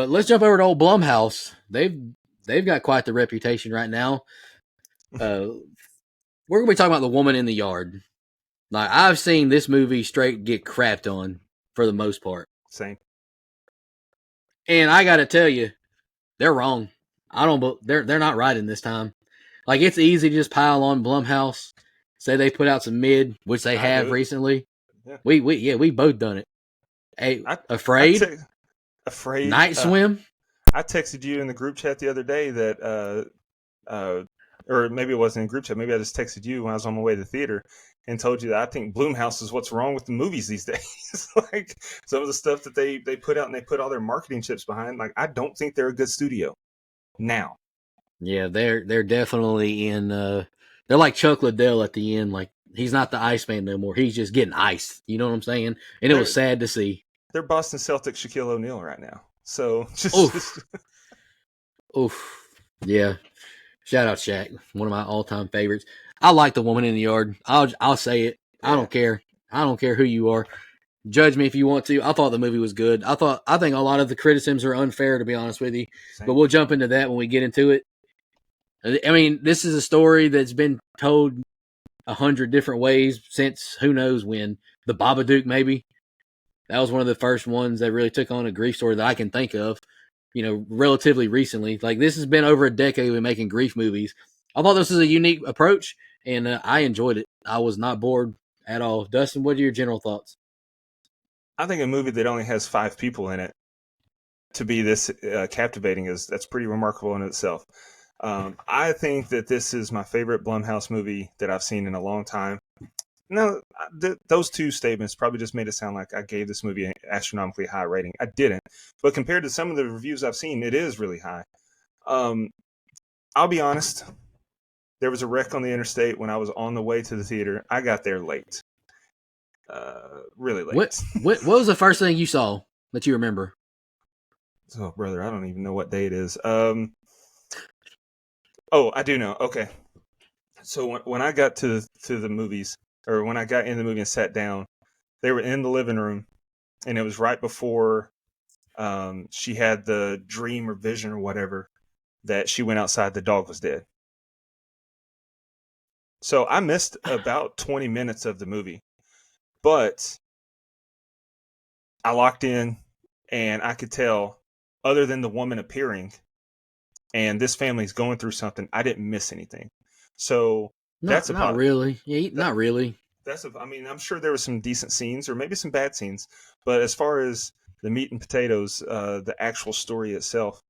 But let's jump over to old Blumhouse. They've got quite the reputation right now. We're gonna be talking about The Woman in the Yard. Like, I've seen this movie straight get crapped on for the most part. Same. And I gotta tell you, they're wrong. They're not right in this time. Like, it's easy to just pile on Blumhouse, say they put out some mid, which they have recently. Yeah. We both done it. Hey, Afraid? Afraid. Night Swim? I texted you in the group chat the other day that or maybe it wasn't in group chat, maybe I just texted you when I was on my way to the theater and told you that I think Blumhouse is what's wrong with the movies these days. Like, some of the stuff that they put out and they put all their marketing chips behind, like, I don't think they're a good studio now. Yeah, they're definitely in they're like Chuck Liddell at the end. Like, he's not the Iceman no more. He's just getting iced. You know what I'm saying? And it was sad to see. They're Boston Celtics Shaquille O'Neal right now. So Oof. Yeah. Shout out Shaq, one of my all-time favorites. I like The Woman in the Yard. I'll say it. Yeah. I don't care. I don't care who you are. Judge me if you want to. I thought the movie was good. I think a lot of the criticisms are unfair, to be honest with you. Same. But we'll jump into that when we get into it. I mean, this is a story that's been told 100 different ways since who knows when. The Babadook, maybe. That was one of the first ones that really took on a grief story that I can think of, you know, relatively recently. Like, this has been over a decade of making grief movies. I thought this was a unique approach, and I enjoyed it. I was not bored at all. Dustin, what are your general thoughts? I think a movie that only has 5 people in it to be this captivating that's pretty remarkable in itself. I think that this is my favorite Blumhouse movie that I've seen in a long time. No, those two statements probably just made it sound like I gave this movie an astronomically high rating. I didn't. But compared to some of the reviews I've seen, it is really high. I'll be honest. There was a wreck on the interstate when I was on the way to the theater. I got there late. Really late. What was the first thing you saw that you remember? Oh, brother, I don't even know what day it is. Oh, I do know. Okay. So when I got to the movies, or when I got in the movie and sat down, they were in the living room, and it was right before she had the dream or vision or whatever that she went outside, the dog was dead. So I missed about 20 minutes of the movie, but I locked in, and I could tell, other than the woman appearing and this family's going through something, I didn't miss anything. So not really. Yeah, not really. I mean, I'm sure there were some decent scenes or maybe some bad scenes, but as far as the meat and potatoes, the actual story itself,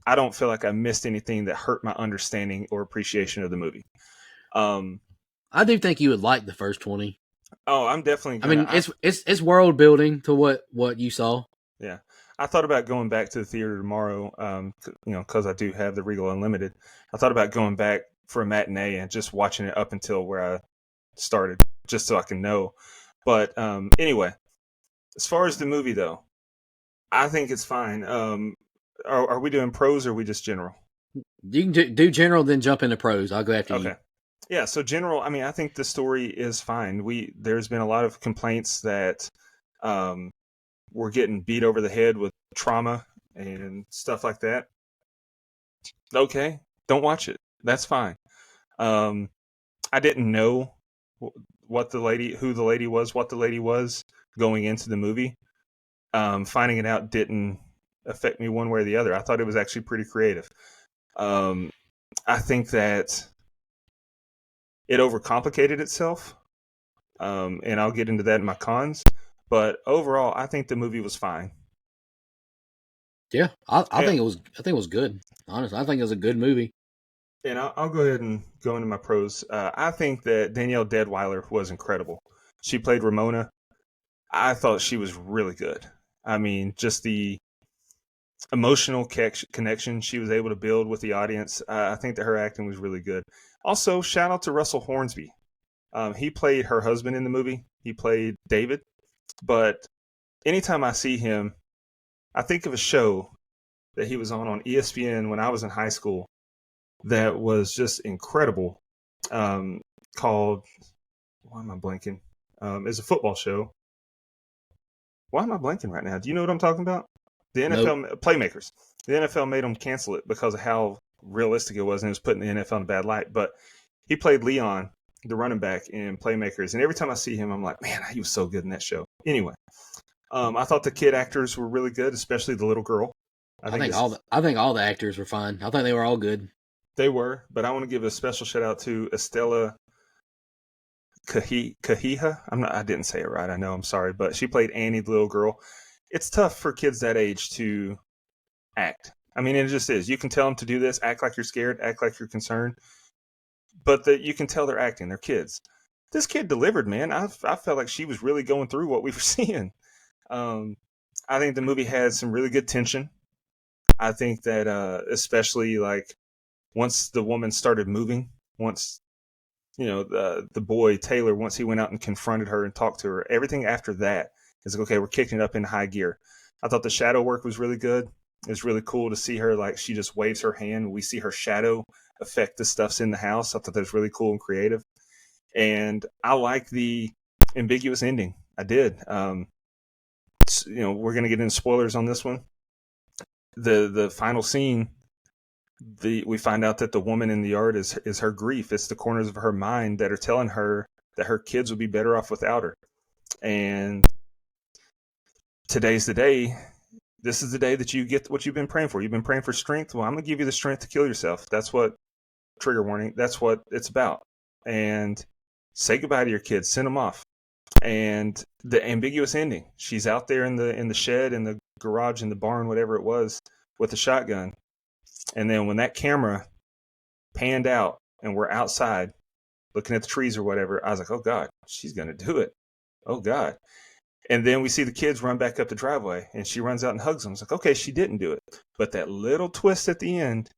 I don't feel like I missed anything that hurt my understanding or appreciation of the movie. I do think you would like the first 20. Oh, I'm definitely it's world building to what you saw. Yeah. I thought about going back to the theater tomorrow, because I do have the Regal Unlimited. I thought about going back for a matinee and just watching it up until where I started, just so I can know. But anyway, as far as the movie, though, I think it's fine. Are we doing pros or are we just general? You can do general, then jump into pros. I'll go after you. Okay. Yeah, so general, I mean, I think the story is fine. There's been a lot of complaints that we're getting beat over the head with trauma and stuff like that. Okay, don't watch it. That's fine. I didn't know who the lady was going into the movie. Finding it out didn't affect me one way or the other. I thought it was actually pretty creative. I think that it overcomplicated itself, and I'll get into that in my cons. But overall, I think the movie was fine. Yeah, I think it was good. Honestly, I think it was a good movie. And I'll go ahead and go into my pros. I think that Danielle Deadwyler was incredible. She played Ramona. I thought she was really good. I mean, just the emotional connection she was able to build with the audience. I think that her acting was really good. Also, shout out to Russell Hornsby. He played her husband in the movie. He played David. But anytime I see him, I think of a show that he was on ESPN when I was in high school that was just incredible, called, why am I blanking? It's a football show. Why am I blanking right now? Do you know what I'm talking about? The Nope. NFL playmakers. The NFL made him cancel it because of how realistic it was, and it was putting the NFL in a bad light. But he played Leon, the running back in Playmakers, and every time I see him, I'm like, man, he was so good in that show. Anyway, I thought the kid actors were really good, especially the little girl. I think all the actors were fine. I think they were all good. They were, but I want to give a special shout out to Estella Kahija. I didn't say it right. I know. I'm sorry, but she played Annie, the little girl. It's tough for kids that age to act. I mean, it just is. You can tell them to do this, act like you're scared, act like you're concerned, but you can tell they're acting. They're kids. This kid delivered, man. I felt like she was really going through what we were seeing. I think the movie had some really good tension. I think that especially like once the woman started moving, once the boy Taylor, once he went out and confronted her and talked to her, everything after that is like, okay, we're kicking it up in high gear. I thought the shadow work was really good. It was really cool to see her, like, she just waves her hand. We see her shadow affect the stuffs in the house. I thought that was really cool and creative. And I like the ambiguous ending. I did. We're going to get into spoilers on this one. The final scene, we find out that the woman in the yard is her grief. It's the corners of her mind that are telling her that her kids would be better off without her. And today's the day. This is the day that you get what you've been praying for. You've been praying for strength. Well, I'm going to give you the strength to kill yourself. That's what, trigger warning, that's what it's about. And say goodbye to your kids. Send them off. And the ambiguous ending. She's out there in the shed, in the garage, in the barn, whatever it was, with a shotgun. And then when that camera panned out and we're outside looking at the trees or whatever, I was like, oh, God, she's going to do it. Oh, God. And then we see the kids run back up the driveway, and she runs out and hugs them. It's like, okay, she didn't do it. But that little twist at the end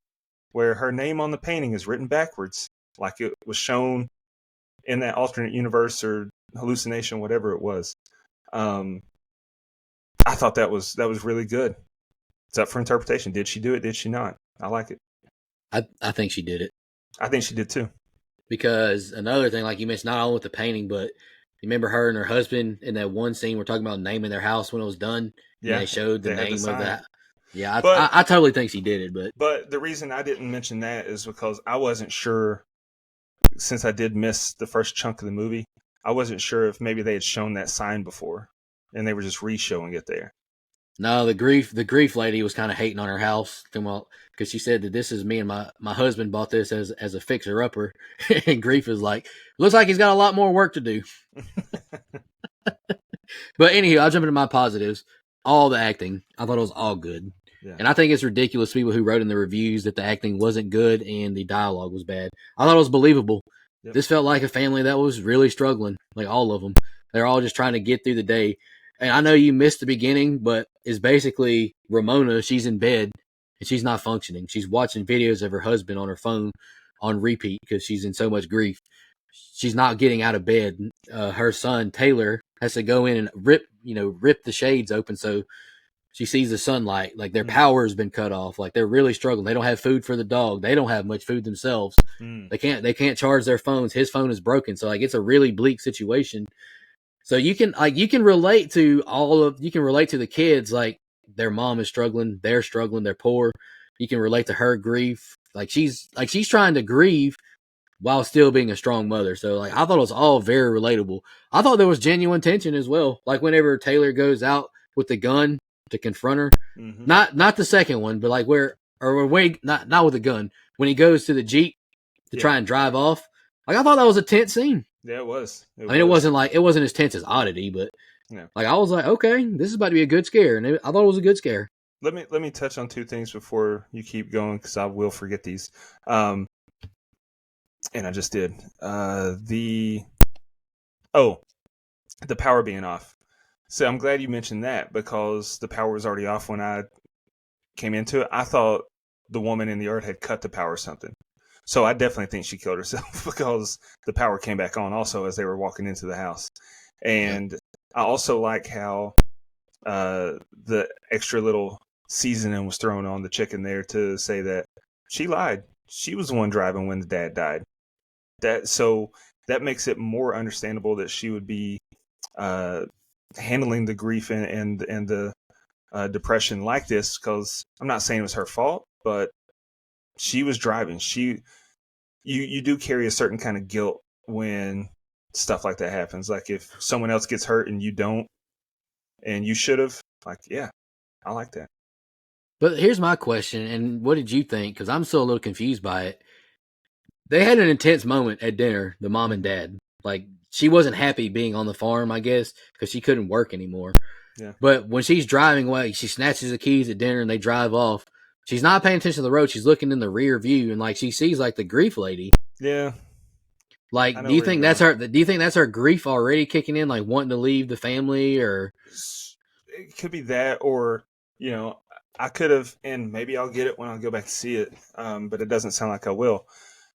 where her name on the painting is written backwards, like it was shown in that alternate universe or hallucination, whatever it was. I thought that was really good. It's up for interpretation. Did she do it? Did she not? I like it. I think she did it. I think she did too. Because another thing, like you mentioned, not only with the painting, but you remember her and her husband in that one scene we're talking about naming their house when it was done? Yeah. And they showed the name of that. Yeah, I totally think she did it. But the reason I didn't mention that is because I wasn't sure, since I did miss the first chunk of the movie, I wasn't sure if maybe they had shown that sign before and they were just re-showing it there. No, the grief lady was kind of hating on her house because she said that this is me and my husband bought this as a fixer upper, and grief is like, looks like he's got a lot more work to do. But anywho, I'll jump into my positives. All the acting, I thought it was all good. Yeah. And I think it's ridiculous people who wrote in the reviews that the acting wasn't good and the dialogue was bad. I thought it was believable. Yep. This felt like a family that was really struggling, like all of them. They're all just trying to get through the day. And I know you missed the beginning, but it's basically Ramona. She's in bed and she's not functioning. She's watching videos of her husband on her phone on repeat because she's in so much grief. She's not getting out of bed. Her son, Taylor, has to go in and rip the shades open so she sees the sunlight. Like their power has been cut off. Like they're really struggling. They don't have food for the dog. They don't have much food themselves. They can't charge their phones. His phone is broken. So like it's a really bleak situation. So you can relate to the kids, like their mom is struggling, they're struggling, they're poor. You can relate to her grief. Like she's trying to grieve while still being a strong mother. So like I thought it was all very relatable. I thought there was genuine tension as well. Like whenever Taylor goes out with the gun to confront her. Mm-hmm. Not the second one, but like not with the gun. When he goes to the Jeep to try and drive off. Like I thought that was a tense scene. Yeah, it was. It wasn't as tense as Oddity, but like I was like, okay, this is about to be a good scare, and I thought it was a good scare. Let me touch on two things before you keep going because I will forget these, and I just did. The power being off. So I'm glad you mentioned that because the power was already off when I came into it. I thought the woman in the yard had cut the power or something. So I definitely think she killed herself because the power came back on also as they were walking into the house. And I also like how the extra little seasoning was thrown on the chicken there to say that she lied. She was the one driving when the dad died. So that makes it more understandable that she would be handling the grief and the depression like this, because I'm not saying it was her fault, but she was driving. You do carry a certain kind of guilt when stuff like that happens. Like if someone else gets hurt and you don't, and you should have, like, yeah, I like that. But here's my question, and what did you think? Because I'm still a little confused by it. They had an intense moment at dinner, the mom and dad. Like, she wasn't happy being on the farm, I guess, because she couldn't work anymore. Yeah. But when she's driving away, she snatches the keys at dinner and they drive off. She's not paying attention to the road. She's looking in the rear view and like she sees like the grief lady. Yeah. Like, do you think that's her? Do you think that's her grief already kicking in, like wanting to leave the family, or it could be that, or I could have, and maybe I'll get it when I go back to see it. But it doesn't sound like I will.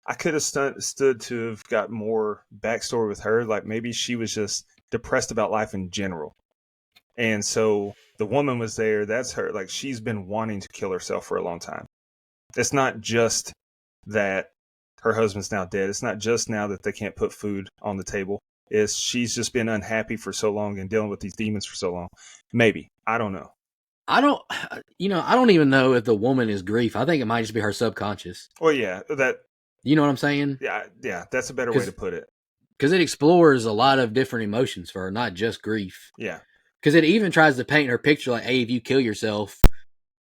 I could have stood to have got more backstory with her. Like maybe she was just depressed about life in general. And so the woman was there. That's her. Like she's been wanting to kill herself for a long time. It's not just that her husband's now dead. It's not just now that they can't put food on the table. It's she's just been unhappy for so long and dealing with these demons for so long. Maybe. I don't know. I don't even know if the woman is grief. I think it might just be her subconscious. Well, yeah, that. You know what I'm saying? Yeah, that's a better way to put it. Because it explores a lot of different emotions for her, not just grief. Yeah. Because it even tries to paint her picture like, hey, if you kill yourself,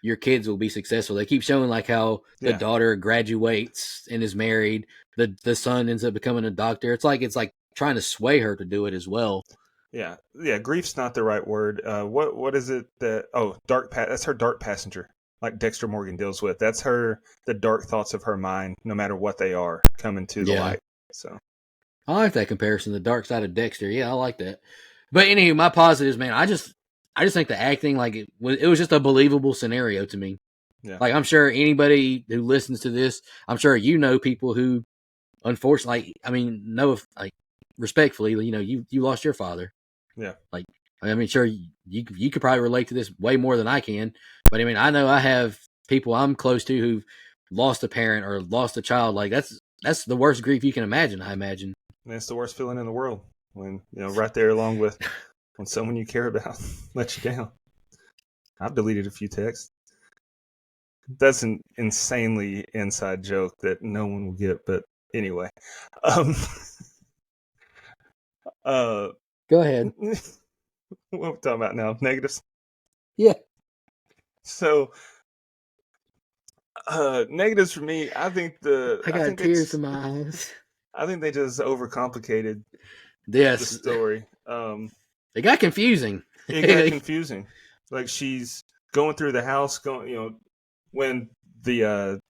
your kids will be successful. They keep showing like how the daughter graduates and is married. The son ends up becoming a doctor. It's like trying to sway her to do it as well. Yeah. Grief's not the right word. What is it that? Oh, that's her dark passenger. Like Dexter Morgan deals with. That's the dark thoughts of her mind, no matter what they are, coming to the light. So I like that comparison, the dark side of Dexter. Yeah, I like that. But anyway, my positives, man, I just think the acting, like it was just a believable scenario to me. Yeah. Like I'm sure anybody who listens to this, I'm sure people who, unfortunately, respectfully, you lost your father. Yeah. Like, I mean, sure, you could probably relate to this way more than I can. But I mean, I know I have people I'm close to who've lost a parent or lost a child. Like that's the worst grief you can imagine. I imagine. And it's the worst feeling in the world when right there along with when someone you care about lets you down. I've deleted a few texts. That's an insanely inside joke that no one will get, but anyway. Go ahead. What are we talking about now? Negatives? Yeah. So, negatives for me, I think I got tears in my eyes. I think they just overcomplicated the story. It got confusing. It got confusing. Like she's going through the house, when the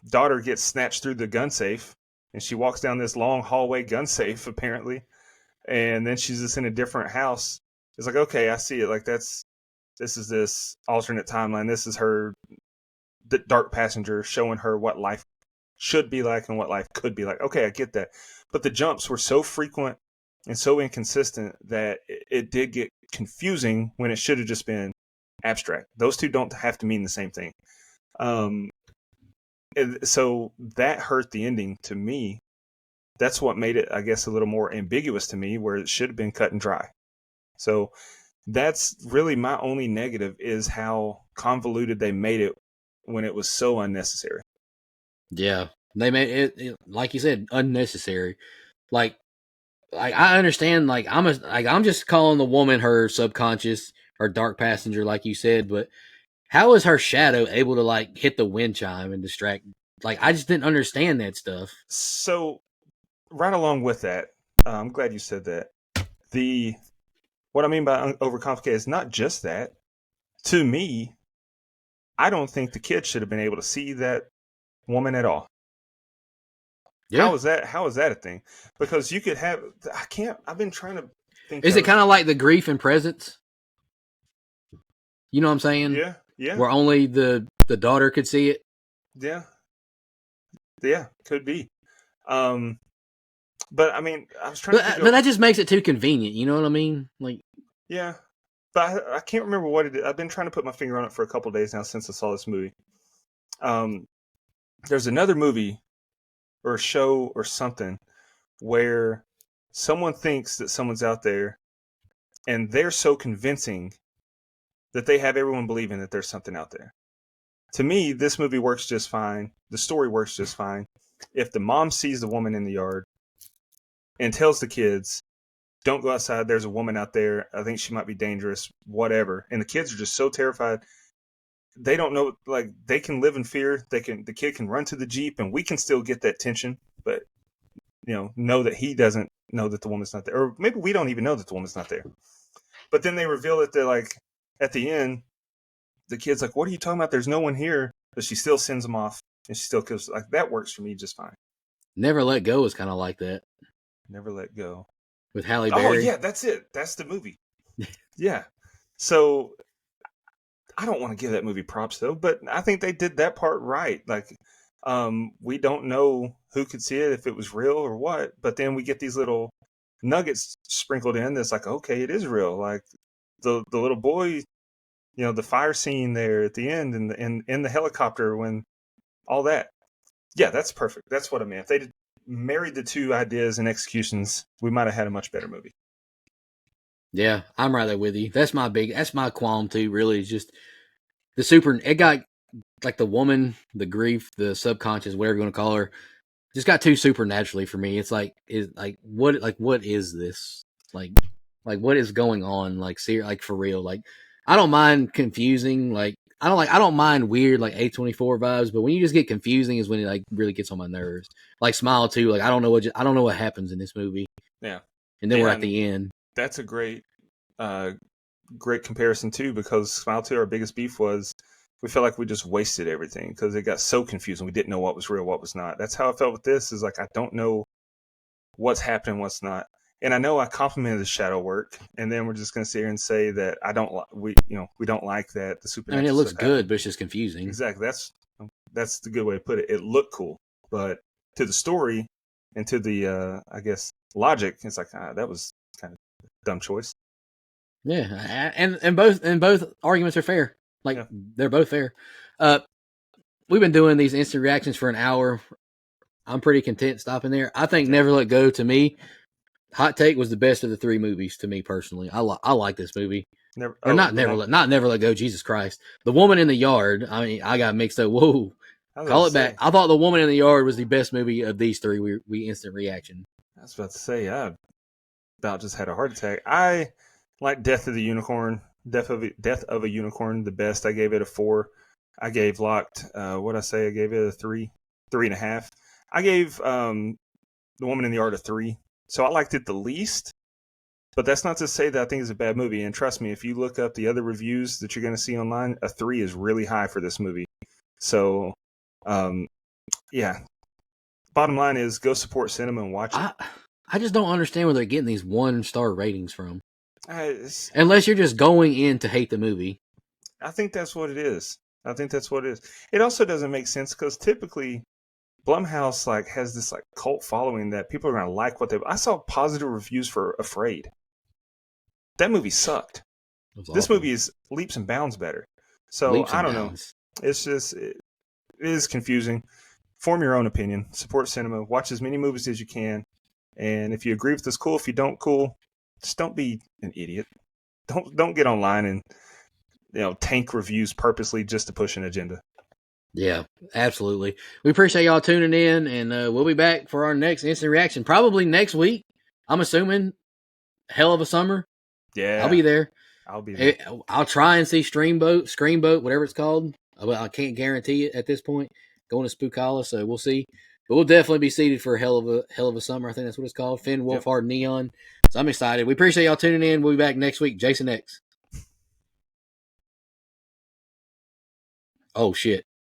daughter gets snatched through the gun safe, and she walks down this long hallway gun safe, apparently, and then she's just in a different house. It's like, okay, I see it. Like this is this alternate timeline. This is the dark passenger showing her what life should be like and what life could be like. Okay, I get that. But the jumps were so frequent and so inconsistent that it did get confusing when it should have just been abstract. Those two don't have to mean the same thing. So that hurt the ending to me. That's what made it, I guess, a little more ambiguous to me, where it should have been cut and dry. So that's really my only negative, is how convoluted they made it when it was so unnecessary. Yeah, they made it, like you said, unnecessary. Like I understand. Like I'm just calling the woman her subconscious, her dark passenger, like you said. But how is her shadow able to like hit the wind chime and distract? Like I just didn't understand that stuff. So right along with that, I'm glad you said that. What I mean by overcomplicated is not just that. To me, I don't think the kid should have been able to see that woman at all. Yeah. How is that a thing? Because you could have, I've been trying to think. Is it kind of like the grief and presence? You know what I'm saying? Yeah. Yeah. Where only the daughter could see it? Yeah. Yeah, could be. But I mean, I was trying but that just makes it too convenient. You know what I mean? Like, yeah, but I can't remember what it is. I've been trying to put my finger on it for a couple of days now since I saw this movie. There's another movie or a show or something where someone thinks that someone's out there, and they're so convincing that they have everyone believing that there's something out there. To me, this movie works just fine. The story works just fine. If the mom sees the woman in the yard and tells the kids, don't go outside, there's a woman out there, I think she might be dangerous, whatever. And the kids are just so terrified. They don't know, like, they can live in fear. The kid can run to the Jeep and we can still get that tension, but know that he doesn't know that the woman's not there. Or maybe we don't even know that the woman's not there. But then they reveal it, they're like, at the end, the kid's like, what are you talking about? There's no one here. But she still sends them off and she still kills. Like, that works for me just fine. Never Let Go is kind of like that. Never Let Go. With Halle Berry. Oh, yeah, that's it. That's the movie. Yeah. So I don't want to give that movie props, though, but I think they did that part right. Like, we don't know who could see it, if it was real or what, but then we get these little nuggets sprinkled in that's like, okay, it is real. Like, the little boy, the fire scene there at the end and in the helicopter, when all that. Yeah, that's perfect. That's what I meant. If they married the two ideas and executions, we might have had a much better movie. Yeah, I'm right there with you. That's my qualm too, really, is just it got, like, the woman, the grief, the subconscious, whatever you want to call her, just got too supernaturally for me. It's what is this? Like what is going on? Like, for real. Like, I don't mind confusing, like, I don't mind weird, like, A24 vibes, but when you just get confusing is when it, like, really gets on my nerves. Like Smile 2, like, I don't know what happens in this movie. Yeah. And then we're at the end. That's a great comparison too, because Smile 2, our biggest beef was we felt like we just wasted everything because it got so confusing. We didn't know what was real, what was not. That's how I felt with this, is like, I don't know what's happening, what's not. And I know I complimented the shadow work, and then we're just going to sit here and say that we don't like that the supernatural. I mean, it looks good, but it's just confusing. Exactly. That's the good way to put it. It looked cool, but to the story and to the I guess logic, it's like, that was kind of a dumb choice. Yeah, and both arguments are fair. Like, yeah. They're both fair. We've been doing these instant reactions for an hour. I'm pretty content stopping there. I think Never Let Go, to me, hot take, was the best of the three movies to me personally. I like this movie. Never Let Go. Jesus Christ, The Woman in the Yard. I mean, I got mixed up. Whoa, call it back. I thought The Woman in the Yard was the best movie of these three. We instant reaction. I was about to say, I about just had a heart attack. I like Death of a Unicorn the best. I gave it a 4. I gave Locked, what'd I say? I gave it a 3.5. I gave The Woman in the Yard a 3. So I liked it the least, but that's not to say that I think it's a bad movie. And trust me, if you look up the other reviews that you're going to see online, a 3 is really high for this movie. So, yeah. Bottom line is, go support cinema and watch it. I just don't understand where they're getting these 1-star ratings from. Unless you're just going in to hate the movie. I think that's what it is. It also doesn't make sense because typically Blumhouse has this cult following that people are going to like what they. I saw positive reviews for Afraid. That movie sucked. This movie is leaps and bounds better. So I don't know. It's just it is confusing. Form your own opinion. Support cinema. Watch as many movies as you can. And if you agree with this, cool. If you don't, cool. Just don't be an idiot. Don't get online and tank reviews purposely just to push an agenda. Yeah, absolutely. We appreciate y'all tuning in, and we'll be back for our next instant reaction probably next week. I'm assuming Hell of a Summer. Yeah, I'll be there. I'll try and see Screamboat, whatever it's called. I can't guarantee it at this point. Going to Spookala, so we'll see. But we'll definitely be seated for Hell of a Summer. I think that's what it's called. Finn Wolfhard Neon. So I'm excited. We appreciate y'all tuning in. We'll be back next week. Jason X. Oh, shit.